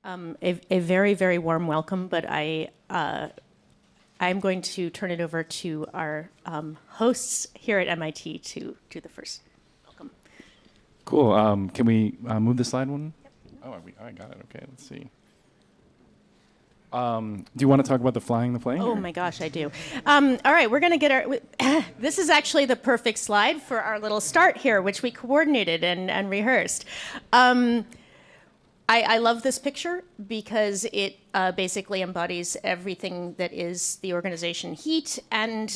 A very, very warm welcome, but I'm going to turn it over to our hosts here at MIT to do the first welcome. Cool. Can we move the slide one? Yep. Oh, I got it. Okay, let's see. Do you want to talk about the flying the plane? Oh my gosh, I do. All right, we're going to get our... This is actually the perfect slide for our little start here, which we coordinated and rehearsed. I love this picture because it basically embodies everything that is the organization HEET and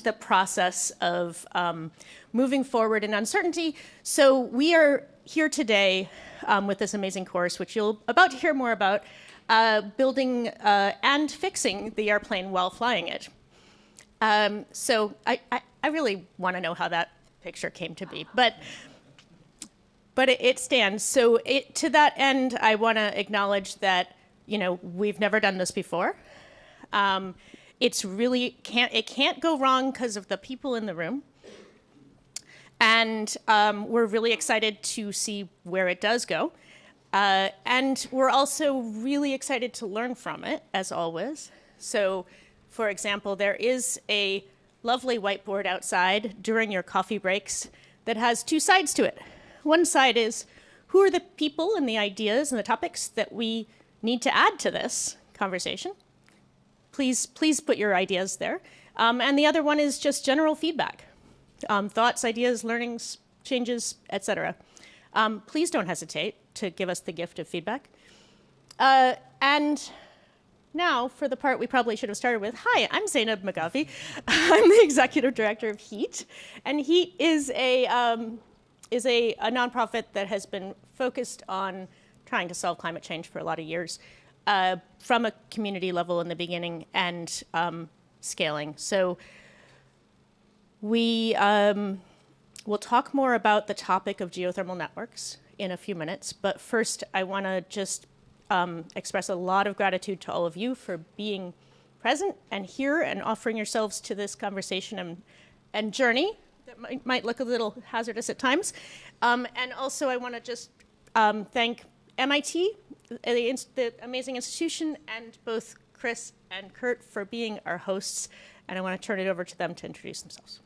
the process of moving forward in uncertainty. So we are here today with this amazing course, which you'll about to hear more about, building and fixing the airplane while flying it. So I really want to know how that picture came to be, but it stands. So to that end, I want to acknowledge that, you know, we've never done this before. It's really it can't go wrong because of the people in the room. And we're really excited to see where it does go. And we're also really excited to learn from it, as always. So, for example, there is a lovely whiteboard outside during your coffee breaks that has two sides to it. One side is, who are the people and the ideas and the topics that we need to add to this conversation? Please put your ideas there. And the other one is just general feedback. Thoughts, ideas, learnings, changes, etc. Please don't hesitate to give us the gift of feedback. And now for the part we probably should have started with. Hi, I'm Zeyneb Magavi. I'm the executive director of HEET. And HEET is a nonprofit that has been focused on trying to solve climate change for a lot of years, from a community level in the beginning and scaling. So we will talk more about the topic of geothermal networks in a few minutes, but first I want to just express a lot of gratitude to all of you for being present and here and offering yourselves to this conversation and journey that might look a little hazardous at times. And also I want to just thank MIT, the amazing institution, and both Chris and Curt for being our hosts. And I want to turn it over to them to introduce themselves.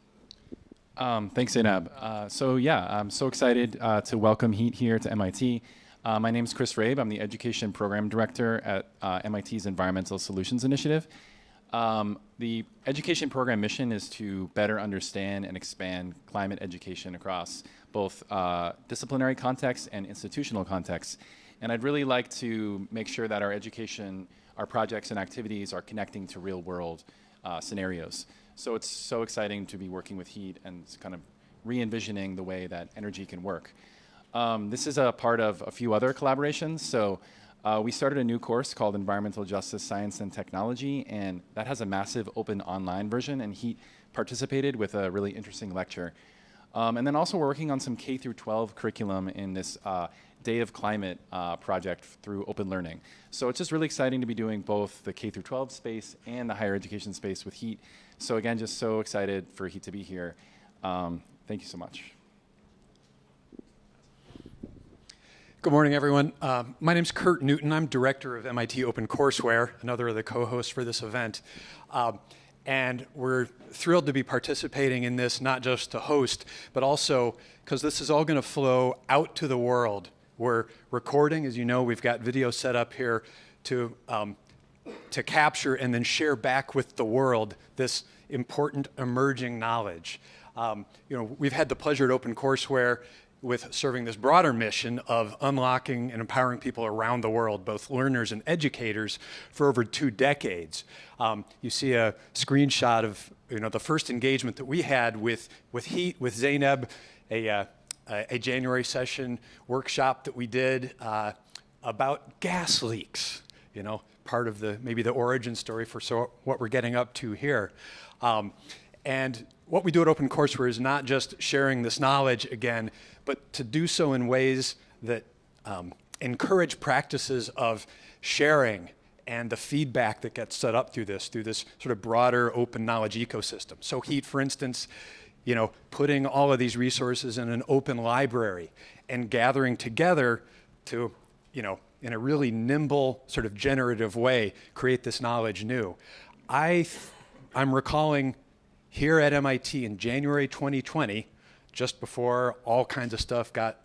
Thanks, Zeyneb. So yeah, I'm so excited to welcome HEET here to MIT. My name is Chris Rabe. I'm the Education Program Director at MIT's Environmental Solutions Initiative. The education program mission is to better understand and expand climate education across both disciplinary contexts and institutional contexts. And I'd really like to make sure that our education, our projects and activities are connecting to real world scenarios. So it's so exciting to be working with HEET and kind of re-envisioning the way that energy can work. This is a part of a few other collaborations. So we started a new course called Environmental Justice, Science and Technology, and that has a massive open online version, and HEET participated with a really interesting lecture. And then also we're working on some K through 12 curriculum in this Day of Climate project through Open Learning. So it's just really exciting to be doing both the K through 12 space and the higher education space with HEET. So again, just so excited for HEET to be here. Thank you so much. Good morning, everyone. My name's Curt Newton. I'm director of MIT OpenCourseWare, another of the co-hosts for this event. And we're thrilled to be participating in this, not just to host, but also because this is all going to flow out to the world. We're recording, as you know, we've got video set up here to capture and then share back with the world this important emerging knowledge. We've had the pleasure at OpenCourseWare with serving this broader mission of unlocking and empowering people around the world, both learners and educators, for over 2 decades. You see a screenshot of the first engagement that we had with HEET, with Zeyneb, a January session workshop that we did about gas leaks. Part of maybe the origin story for what we're getting up to here. And what we do at OpenCourseWare is not just sharing this knowledge again, but to do so in ways that encourage practices of sharing and the feedback that gets set up through this sort of broader open knowledge ecosystem. So HEET, for instance, putting all of these resources in an open library and gathering together to, in a really nimble, sort of generative way, create this knowledge new. I'm recalling here at MIT in January 2020, just before all kinds of stuff got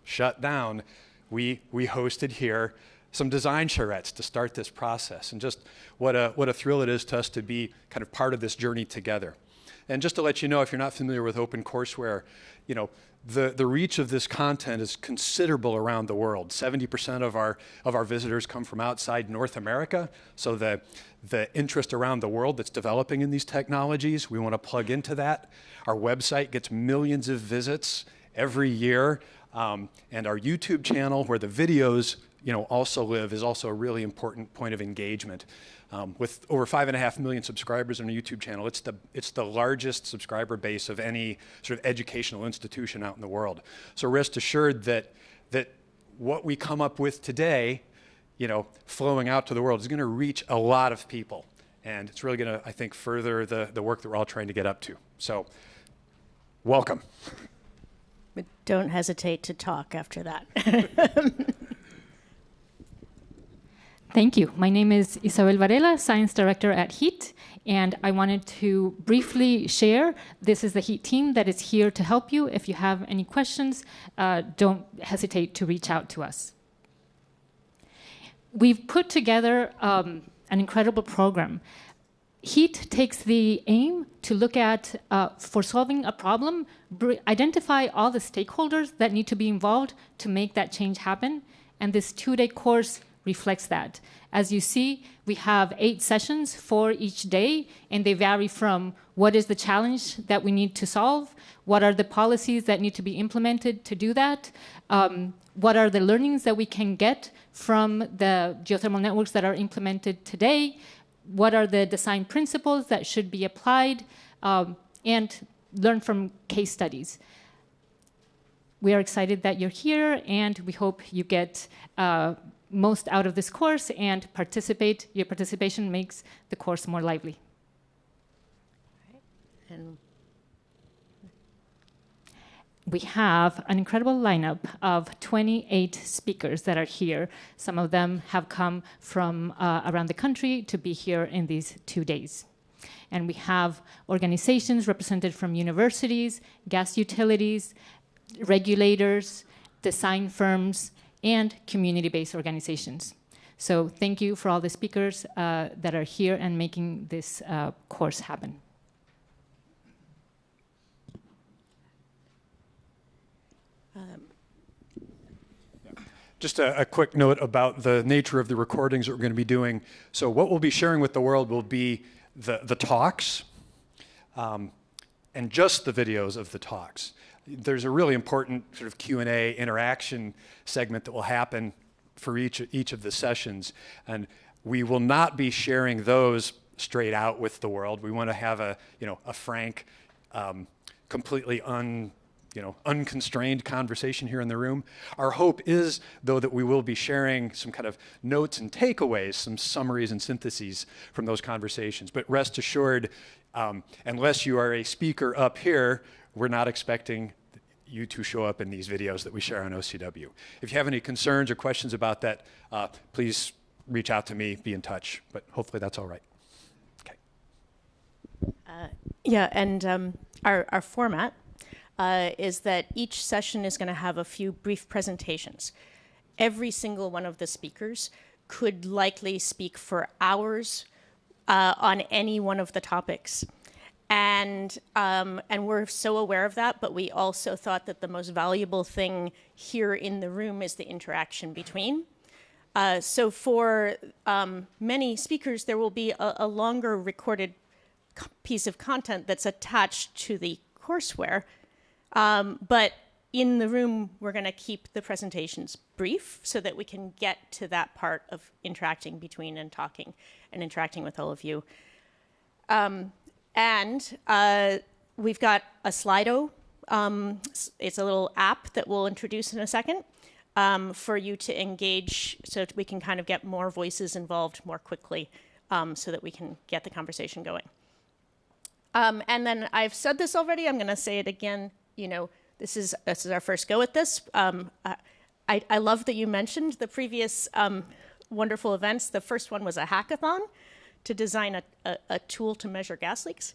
shut down, we hosted here some design charrettes to start this process, and just what a thrill it is to us to be kind of part of this journey together. And just to let you know, if you're not familiar with OpenCourseWare, you know, the reach of this content is considerable around the world. 70% of our visitors come from outside North America, so the interest around the world that's developing in these technologies, we want to plug into that. Our website gets millions of visits every year, and our YouTube channel, where the videos also live, is also a really important point of engagement. With over 5.5 million subscribers on our YouTube channel, it's the largest subscriber base of any sort of educational institution out in the world. So rest assured that what we come up with today, flowing out to the world, is going to reach a lot of people, and it's really going to, I think, further the work that we're all trying to get up to. So, welcome. But don't hesitate to talk after that. Thank you. My name is Isabel Varela, Science Director at HEET, and I wanted to briefly share, this is the HEET team that is here to help you. If you have any questions, don't hesitate to reach out to us. We've put together an incredible program. HEET takes the aim to look at, for solving a problem, identify all the stakeholders that need to be involved to make that change happen, and this 2-day course reflects that. As you see, we have 8 sessions for each day, and they vary from what is the challenge that we need to solve, what are the policies that need to be implemented to do that, what are the learnings that we can get from the geothermal networks that are implemented today, what are the design principles that should be applied, and learn from case studies. We are excited that you're here, and we hope you get most out of this course and participate. Your participation makes the course more lively. And we have an incredible lineup of 28 speakers that are here. Some of them have come from around the country to be here in these 2 days. And we have organizations represented from universities, gas utilities, regulators, design firms, and community-based organizations. So thank you for all the speakers that are here and making this course happen. Just a quick note about the nature of the recordings that we're going to be doing. So what we'll be sharing with the world will be the talks and just the videos of the talks. There's a really important sort of Q&A interaction segment that will happen for each of the sessions, and we will not be sharing those straight out with the world. We want to have a frank, completely unconstrained conversation here in the room. Our hope is, though, that we will be sharing some kind of notes and takeaways, some summaries and syntheses from those conversations. But rest assured, unless you are a speaker up here, we're not expecting you to show up in these videos that we share on OCW. If you have any concerns or questions about that, please reach out to me, be in touch. But hopefully that's all right. Okay. Yeah, and our format is that each session is going to have a few brief presentations. Every single one of the speakers could likely speak for hours on any one of the topics. And we're so aware of that, but we also thought that the most valuable thing here in the room is the interaction between. So for many speakers, there will be a longer recorded piece of content that's attached to the courseware. But in the room, we're going to keep the presentations brief so that we can get to that part of interacting between and talking and interacting with all of you. And we've got a Slido. It's a little app that we'll introduce in a second for you to engage so that we can kind of get more voices involved more quickly so that we can get the conversation going. And then I've said this already. I'm going to say it again. This is our first go at this. I love that you mentioned the previous wonderful events. The first one was a hackathon to design a tool to measure gas leaks.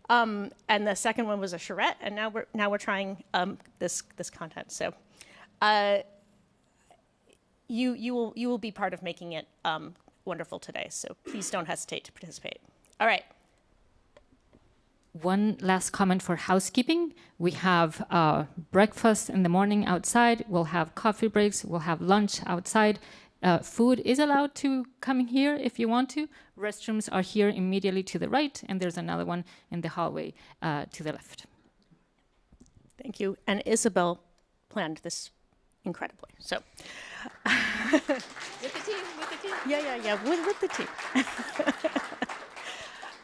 And the second one was a charrette, and now we're trying this content. So you will be part of making it wonderful today. So please don't hesitate to participate. All right. One last comment for housekeeping. We have breakfast in the morning outside. We'll have coffee breaks. We'll have lunch outside. Food is allowed to come in here if you want to. Restrooms are here immediately to the right, and there's another one in the hallway to the left. Thank you. And Isabel planned this incredibly. So, with the team. Yeah, with the team.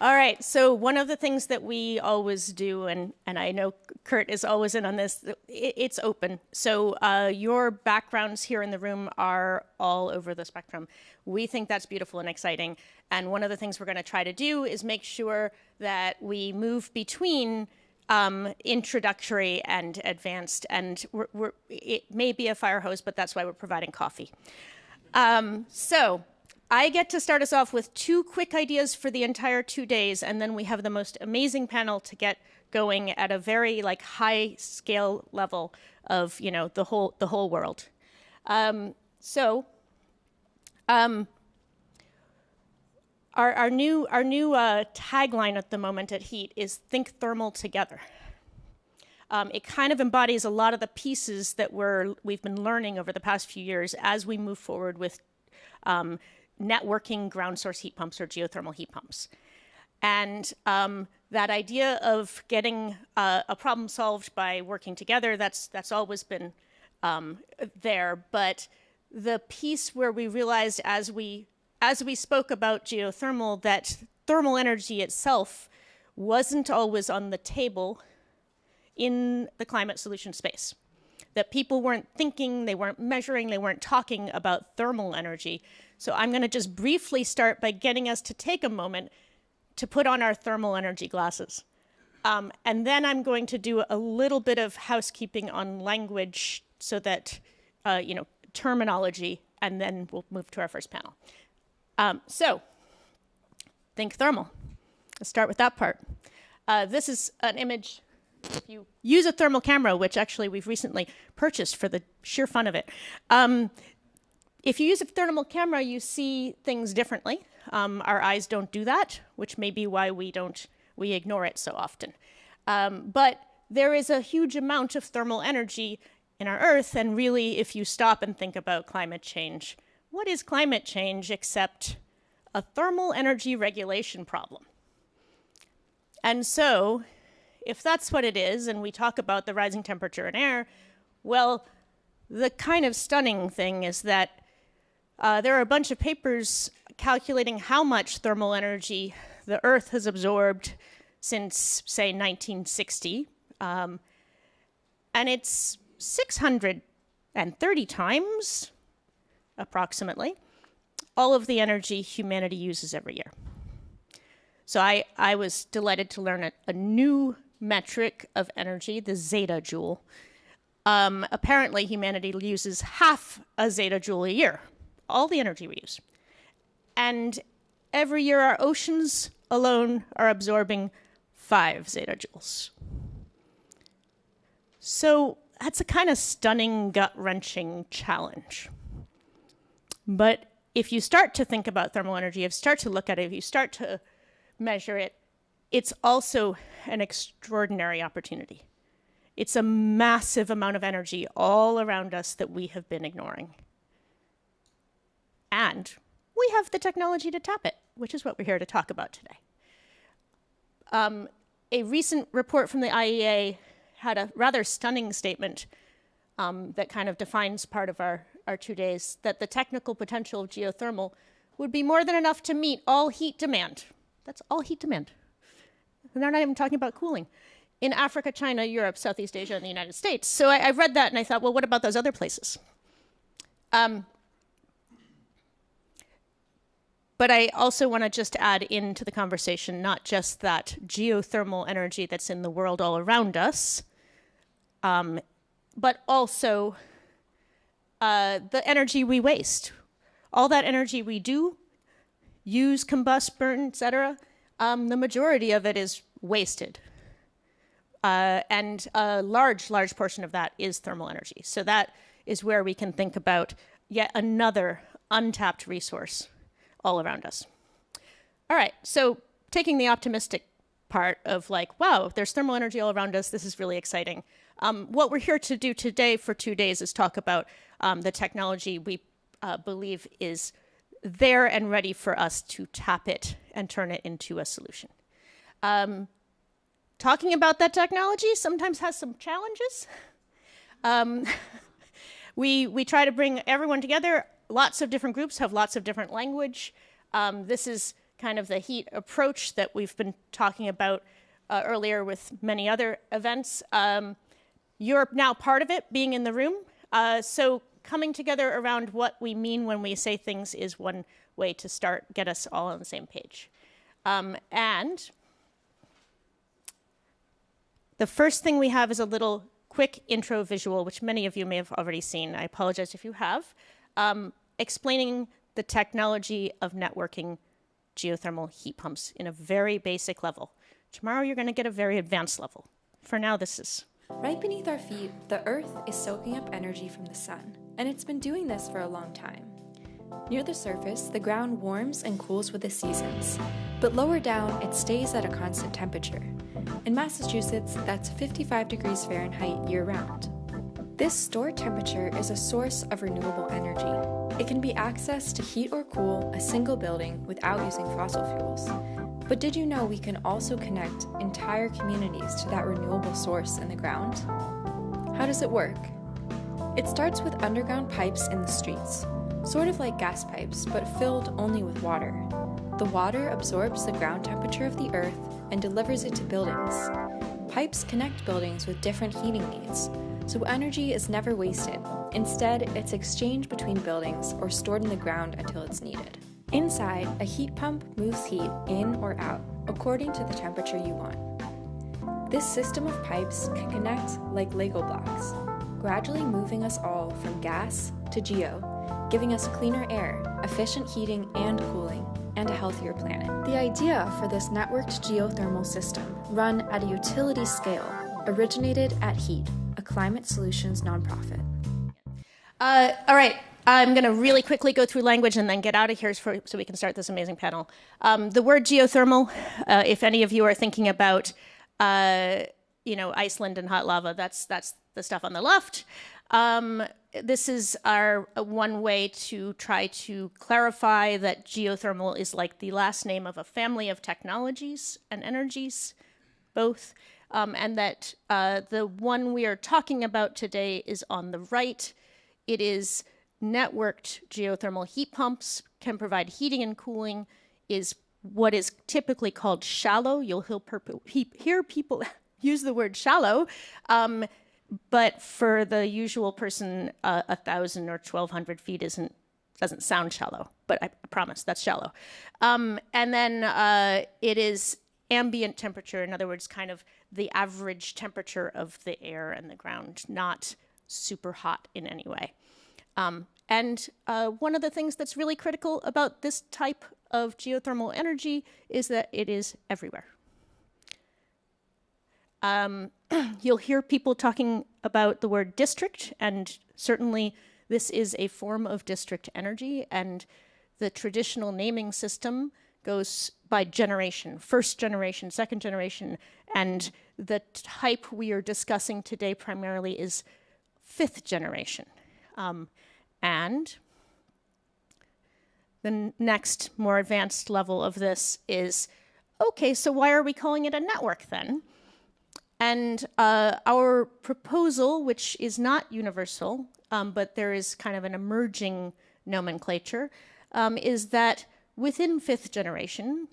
All right, so one of the things that we always do, and I know Curt is always in on this, it's open. So your backgrounds here in the room are all over the spectrum. We think that's beautiful and exciting. And one of the things we're going to try to do is make sure that we move between introductory and advanced. And it may be a fire hose, but that's why we're providing coffee. So I get to start us off with 2 quick ideas for the entire 2 days, and then we have the most amazing panel to get going at a very high scale level of the whole world. Our new tagline at the moment at HEET is "Think Thermal Together." It kind of embodies a lot of the pieces that we've been learning over the past few years as we move forward with networking ground source heat pumps or geothermal heat pumps. And that idea of getting a problem solved by working together, that's always been there. But the piece where we realized as we spoke about geothermal that thermal energy itself wasn't always on the table in the climate solution space. That people weren't thinking, they weren't measuring, they weren't talking about thermal energy. So I'm going to just briefly start by getting us to take a moment to put on our thermal energy glasses. And then I'm going to do a little bit of housekeeping on language so that, terminology, and then we'll move to our first panel. So, think thermal. Let's start with that part. This is an image. If you use a thermal camera, which actually we've recently purchased for the sheer fun of it, if you use a thermal camera, you see things differently. Our eyes don't do that, which may be why we ignore it so often. But there is a huge amount of thermal energy in our Earth, and really, if you stop and think about climate change, what is climate change except a thermal energy regulation problem? And so, if that's what it is, and we talk about the rising temperature in air, well, the kind of stunning thing is that there are a bunch of papers calculating how much thermal energy the Earth has absorbed since, say, 1960. And it's 630 times, approximately, all of the energy humanity uses every year. So I was delighted to learn a new metric of energy, the zettajoule. Apparently, humanity uses half a zettajoule a year, all the energy we use. And every year, our oceans alone are absorbing 5 zettajoules. So that's a kind of stunning, gut-wrenching challenge. But if you start to think about thermal energy, if you start to look at it, if you start to measure it, it's also an extraordinary opportunity. It's a massive amount of energy all around us that we have been ignoring. And we have the technology to tap it, which is what we're here to talk about today. A recent report from the IEA had a rather stunning statement that kind of defines part of our 2 days, that the technical potential of geothermal would be more than enough to meet all heat demand. That's all heat demand. And they're not even talking about cooling. In Africa, China, Europe, Southeast Asia, and the United States. So I read that and I thought, well, what about those other places? But I also want to just add into the conversation not just that geothermal energy that's in the world all around us, but also the energy we waste. All that energy we do use, combust, burn, etc., the majority of it is wasted. And a large portion of that is thermal energy. So that is where we can think about yet another untapped resource all around us. All right, so taking the optimistic part of like, wow, there's thermal energy all around us, this is really exciting. What we're here to do today for 2 days is talk about the technology we believe is there and ready for us to tap it and turn it into a solution. Talking about that technology sometimes has some challenges. We try to bring everyone together. Lots of different groups have lots of different language. This is kind of the HEET approach that we've been talking about earlier with many other events. You're now part of it, being in the room. So coming together around what we mean when we say things is one way to start, get us all on the same page. And the first thing we have is a little quick intro visual, which many of you may have already seen. I apologize if you have, explaining the technology of networking geothermal heat pumps in a very basic level. Tomorrow you're going to get a very advanced level. For now, this is. Right beneath our feet, the Earth is soaking up energy from the sun, and it's been doing this for a long time. Near the surface, the ground warms and cools with the seasons, but lower down, it stays at a constant temperature. In Massachusetts, that's 55 degrees Fahrenheit year-round. This stored temperature is a source of renewable energy. It can be accessed to heat or cool a single building without using fossil fuels. But did you know we can also connect entire communities to that renewable source in the ground? How does it work? It starts with underground pipes in the streets, sort of like gas pipes, but filled only with water. The water absorbs the ground temperature of the earth and delivers it to buildings. Pipes connect buildings with different heating needs, so energy is never wasted. Instead, it's exchanged between buildings or stored in the ground until it's needed. Inside, a heat pump moves heat in or out, according to the temperature you want. This system of pipes can connect like Lego blocks, gradually moving us all from gas to geo, giving us cleaner air, efficient heating and cooling, and a healthier planet. The idea for this networked geothermal system, run at a utility scale, originated at HEET, a climate solutions nonprofit. All right, I'm going to really quickly go through language and then get out of here so we can start this amazing panel. The word geothermal, if any of you are thinking about, Iceland and hot lava, that's the stuff on the left. This is our one way to try to clarify that geothermal is like the last name of a family of technologies and energies, both, and that the one we are talking about today is on the right. It is networked geothermal heat pumps, can provide heating and cooling, is what is typically called shallow. You'll hear people use the word shallow, but for the usual person, 1,000 or 1,200 feet doesn't sound shallow, but I promise that's shallow. And then it is ambient temperature, in other words, kind of the average temperature of the air and the ground, not super hot in any way. And one of the things that's really critical about this type of geothermal energy is that it is everywhere. You'll hear people talking about the word district, and certainly this is a form of district energy, and the traditional naming system goes by generation, first generation, second generation, and the type we are discussing today primarily is fifth generation. And the next more advanced level of this is, okay, so why are we calling it a network then? And our proposal, which is not universal, but there is kind of an emerging nomenclature, is that within fifth generation,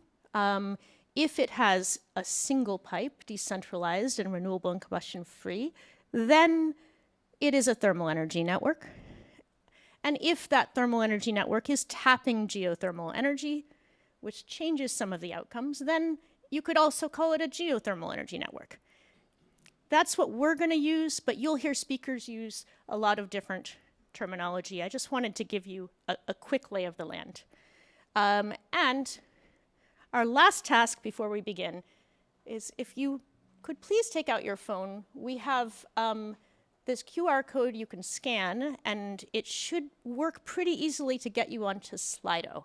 if it has a single pipe, decentralized and renewable and combustion free, then it is a thermal energy network. And if that thermal energy network is tapping geothermal energy, which changes some of the outcomes, then you could also call it a geothermal energy network. That's what we're going to use, but you'll hear speakers use a lot of different terminology. I just wanted to give you a quick lay of the land. And our last task before we begin is if you could please take out your phone. We have this QR code you can scan, and it should work pretty easily to get you onto Slido.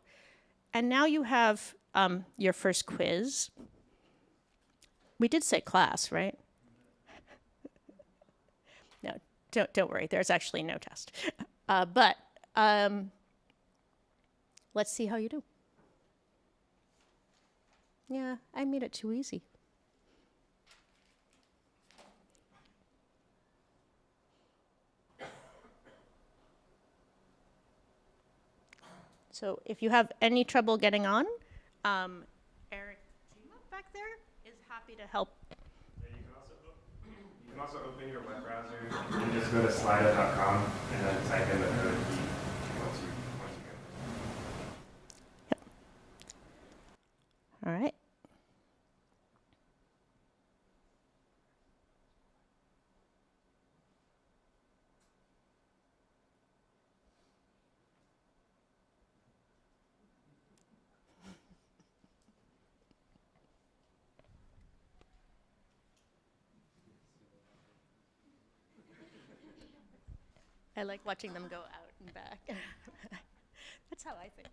And now you have your first quiz. We did say class, right? No, don't worry. There's actually no test. But let's see how you do. Yeah, I made it too easy. So if you have any trouble getting on, Eric back there is happy to help. Yeah, you can also open your web browser. You can just go to slido.com and then type in the code once you get Yep. All right. I like watching them go out and back. That's how I think.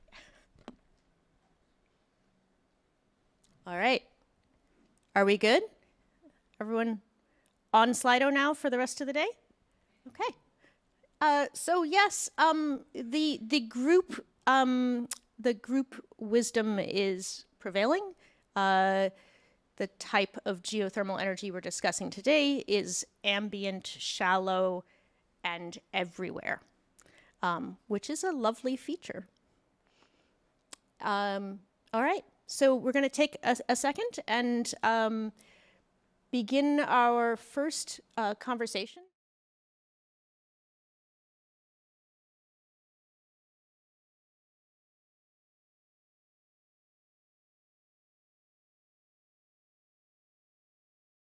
All right. Are we good? Everyone on Slido now for the rest of the day? Okay. So yes, the group wisdom is prevailing. The type of geothermal energy we're discussing today is ambient, shallow, and everywhere, which is a lovely feature. All right, so we're going to take a second and begin our first conversation.